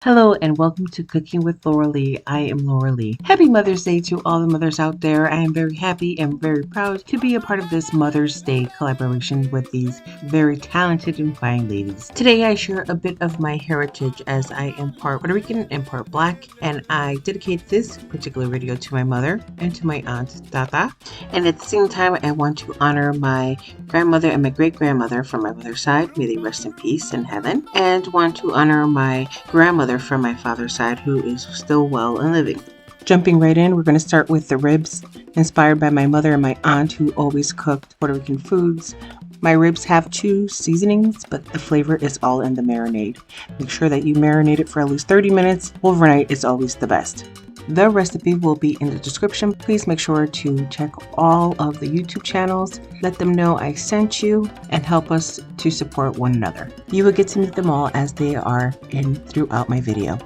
Hello and welcome to Cooking with Lauralee. I am Lauralee. Happy Mother's Day to all the mothers out there. I am very happy and very proud to be a part of this Mother's Day collaboration with these very talented and fine ladies. Today I share a bit of my heritage as I am part Puerto Rican and part Black, and I dedicate this particular video to my mother and to my aunt Tata. And at the same time I want to honor my grandmother and my great-grandmother from my mother's side. May they rest in peace in heaven. And want to honor my grandmother from my father's side, who is still well and living. Jumping right in, we're going to start with the ribs, inspired by my mother and my aunt who always cooked Puerto Rican foods. My ribs have 2 seasonings, but the flavor is all in the marinade. Make sure that you marinate it for at least 30 minutes. Overnight is always the best. The recipe will be in the description. Please make sure to check all of the YouTube channels. Let them know I sent you and help us to support one another. You will get to meet them all as they are in throughout my video.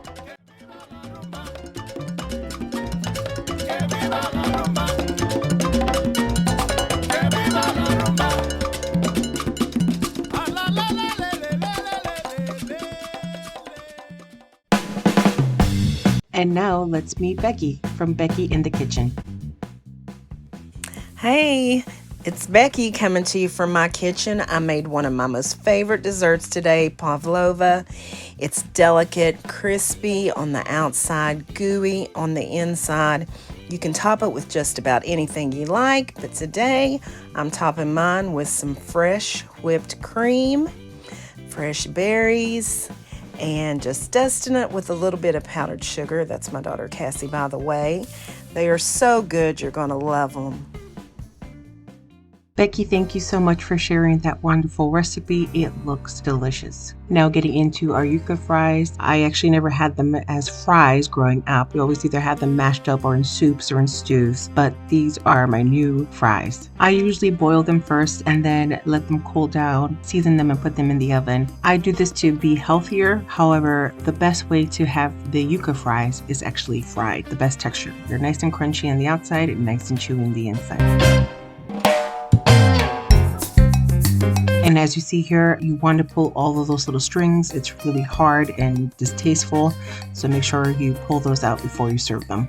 And now let's meet Becky from Becky in the Kitchen. Hey, it's Becky coming to you from my kitchen. I made one of Mama's favorite desserts today, pavlova. It's delicate, crispy on the outside, gooey on the inside. You can top it with just about anything you like, but today I'm topping mine with some fresh whipped cream, fresh berries, and just dusting it with a little bit of powdered sugar. That's my daughter Cassie, by the way. They are so good, you're going to love them. Becky, thank you so much for sharing that wonderful recipe. It looks delicious. Now getting into our yuca fries. I actually never had them as fries growing up. We always either had them mashed up or in soups or in stews, but these are my new fries. I usually boil them first and then let them cool down, season them and put them in the oven. I do this to be healthier. However, the best way to have the yuca fries is actually fried, the best texture. They're nice and crunchy on the outside and nice and chewy on the inside. And as you see here, you want to pull all of those little strings. It's really hard and distasteful, so make sure you pull those out before you serve them.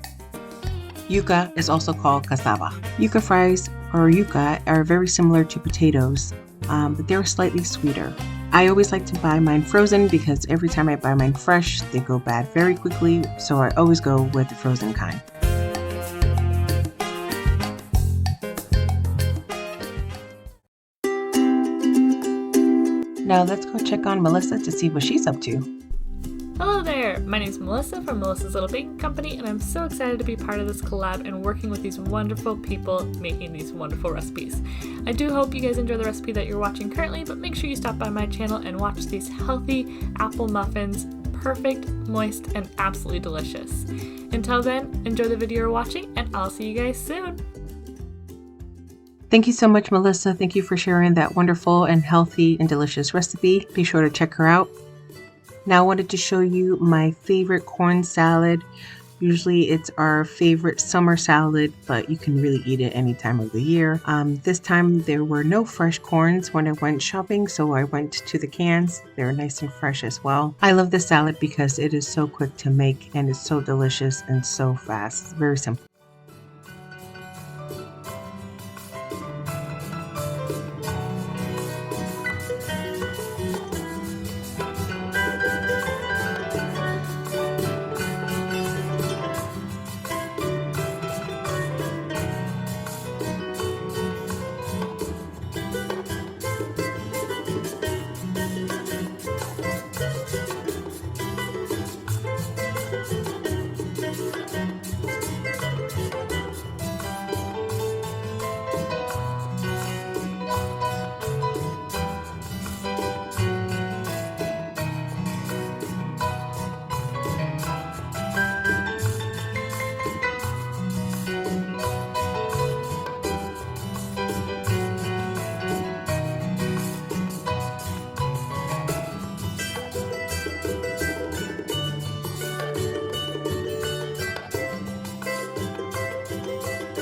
Yuca is also called cassava. Yuca fries or yuca are very similar to potatoes, but they're slightly sweeter. I always like to buy mine frozen because every time I buy mine fresh, they go bad very quickly, so I always go with the frozen kind. Now let's go check on Melissa to see what she's up to. Hello there! My name is Melissa from Melissa's Little Baking Company, and I'm so excited to be part of this collab and working with these wonderful people making these wonderful recipes. I do hope you guys enjoy the recipe that you're watching currently, but make sure you stop by my channel and watch these healthy apple muffins. Perfect, moist, and absolutely delicious. Until then, enjoy the video you're watching, and I'll see you guys soon! Thank you so much, Melissa. Thank you for sharing that wonderful and healthy and delicious recipe. Be sure to check her out. Now I wanted to show you my favorite corn salad. Usually it's our favorite summer salad, but you can really eat it any time of the year. This time there were no fresh corns when I went shopping, so I went to the cans. They're nice and fresh as well. I love this salad because it is so quick to make and it's so delicious and so fast. It's very simple.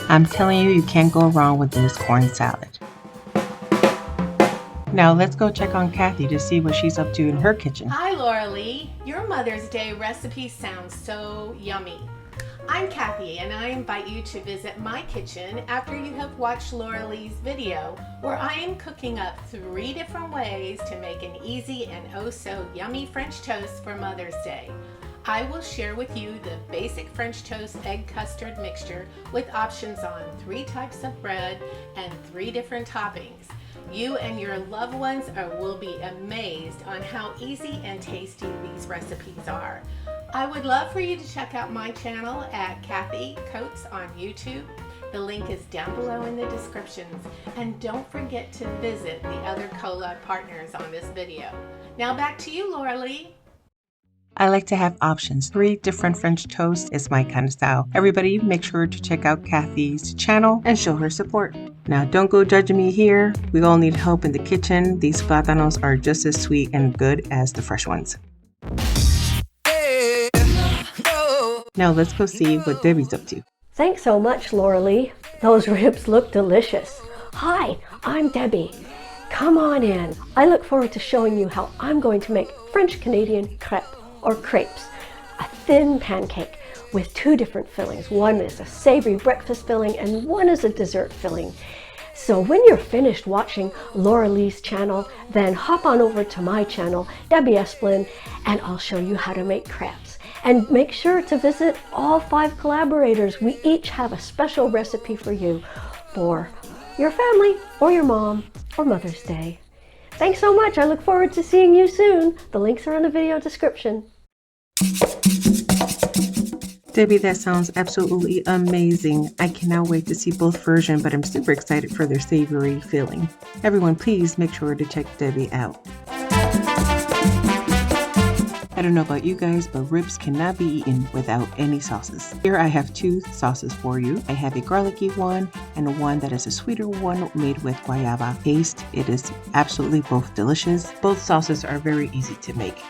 I'm telling you, you can't go wrong with this corn salad. Now let's go check on Cathy to see what she's up to in her kitchen. Hi Lauralee, your Mother's Day recipe sounds so yummy. I'm Cathy and I invite you to visit my kitchen after you have watched Lauralee's video where I am cooking up 3 different ways to make an easy and oh so yummy French toast for Mother's Day. I will share with you the basic French toast egg custard mixture with options on 3 types of bread and 3 different toppings. You and your loved ones will be amazed on how easy and tasty these recipes are. I would love for you to check out my channel at Cathy Coats on YouTube. The link is down below in the descriptions. And don't forget to visit the other collab partners on this video. Now back to you, Lauralee. I like to have options. 3 different French toasts is my kind of style. Everybody make sure to check out Cathy's channel and show her support. Now don't go judging me here. We all need help in the kitchen. These plátanos are just as sweet and good as the fresh ones. Now let's go see what Debbie's up to. Thanks so much, Lauralee. Those ribs look delicious. Hi, I'm Debbie. Come on in. I look forward to showing you how I'm going to make French Canadian crepe or crepes, a thin pancake with 2 different fillings. One is a savory breakfast filling and one is a dessert filling. So when you're finished watching Lauralee's channel, then hop on over to my channel, Debbie Esplin, and I'll show you how to make crepes. And make sure to visit all 5 collaborators. We each have a special recipe for you for your family or your mom or Mother's Day. Thanks so much. I look forward to seeing you soon. The links are in the video description. Debbie, that sounds absolutely amazing. I cannot wait to see both versions, but I'm super excited for their savory filling. Everyone, please make sure to check Debbie out. I don't know about you guys, but ribs cannot be eaten without any sauces. Here I have 2 sauces for you. I have a garlicky one and one that is a sweeter one made with guayaba paste. It is absolutely both delicious. Both sauces are very easy to make.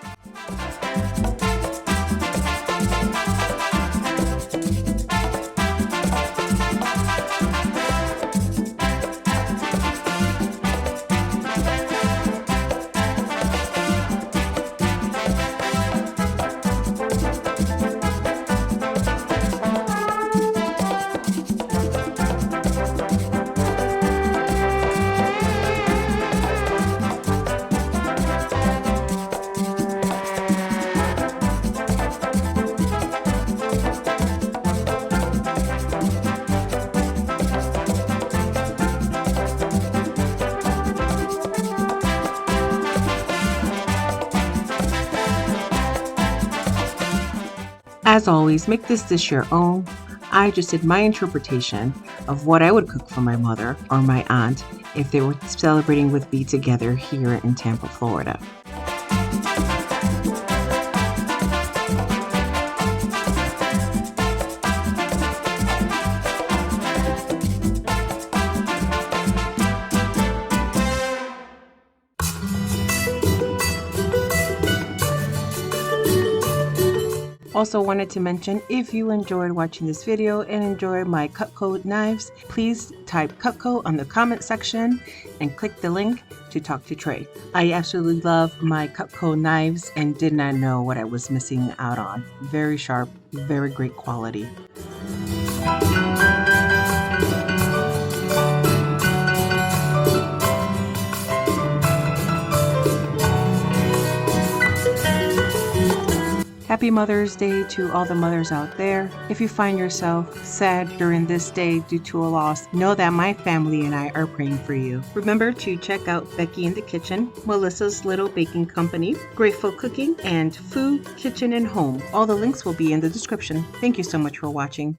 As always, make this dish your own. I just did my interpretation of what I would cook for my mother or my aunt if they were celebrating with me together here in Tampa, Florida. Also wanted to mention, if you enjoyed watching this video and enjoy my Cutco knives, please type Cutco on the comment section and click the link to talk to Trey. I absolutely love my Cutco knives and did not know what I was missing out on. Very sharp, very great quality. Happy Mother's Day to all the mothers out there. If you find yourself sad during this day due to a loss, know that my family and I are praying for you. Remember to check out Becky in the Kitchen, Melissa's Little Baking Company, Grateful Cooking, and Food, Kitchen, and Home. All the links will be in the description. Thank you so much for watching.